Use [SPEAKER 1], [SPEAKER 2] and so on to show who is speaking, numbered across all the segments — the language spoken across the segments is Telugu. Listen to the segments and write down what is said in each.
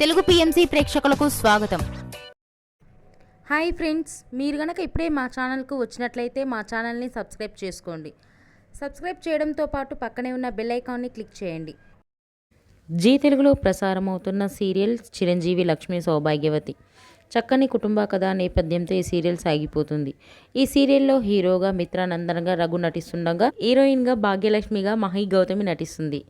[SPEAKER 1] తెలుగు పిఎంసి ప్రేక్షకులకు స్వాగతం.
[SPEAKER 2] హాయ్ ఫ్రెండ్స్, మీరు గనక ఇప్పుడే మా ఛానల్కు వచ్చినట్లయితే మా ఛానల్ని సబ్స్క్రైబ్ చేసుకోండి. సబ్స్క్రైబ్ చేయడంతో పాటు పక్కనే ఉన్న బెల్ ఐకాన్ని క్లిక్ చేయండి.
[SPEAKER 3] జీ తెలుగులో ప్రసారమవుతున్న సీరియల్ చిరంజీవి లక్ష్మీ సౌభాగ్యవతి. చక్కని కుటుంబ కథ నేపథ్యంతో ఈ సీరియల్ సాగిపోతుంది. ఈ సీరియల్లో హీరోగా మిత్రానందన్గా రఘు నటిస్తుండగా, హీరోయిన్గా భాగ్యలక్ష్మిగా మహి గౌతమి నటిస్తుంది.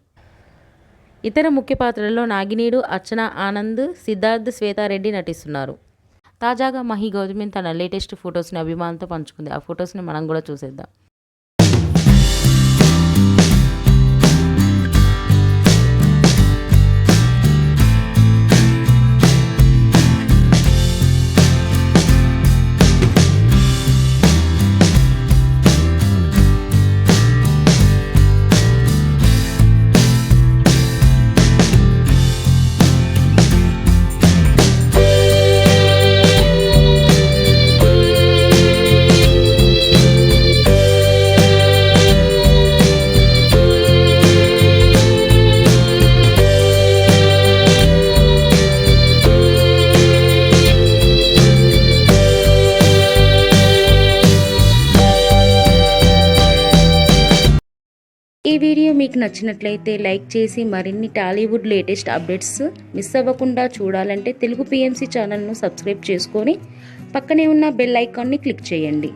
[SPEAKER 3] ఇతర ముఖ్య పాత్రల్లో నాగినీడు, అర్చన ఆనంద్, సిద్ధార్థ్, శ్వేతారెడ్డి నటిస్తున్నారు. తాజాగా మహి గౌతమి తన లేటెస్ట్ ఫొటోస్ని అభిమానులతో పంచుకుంది. ఆ ఫొటోస్ని మనం కూడా చూసేద్దాం.
[SPEAKER 2] ఈ వీడియో మీకు నచ్చినట్లయితే లైక్ చేసి మరిన్ని టాలీవుడ్ లేటెస్ట్ అప్డేట్స్ మిస్ అవ్వకుండా చూడాలంటే తెలుగు పిఎంసి ఛానల్ను సబ్స్క్రైబ్ చేసుకొని పక్కనే ఉన్న బెల్ ఐకాన్ని క్లిక్ చేయండి.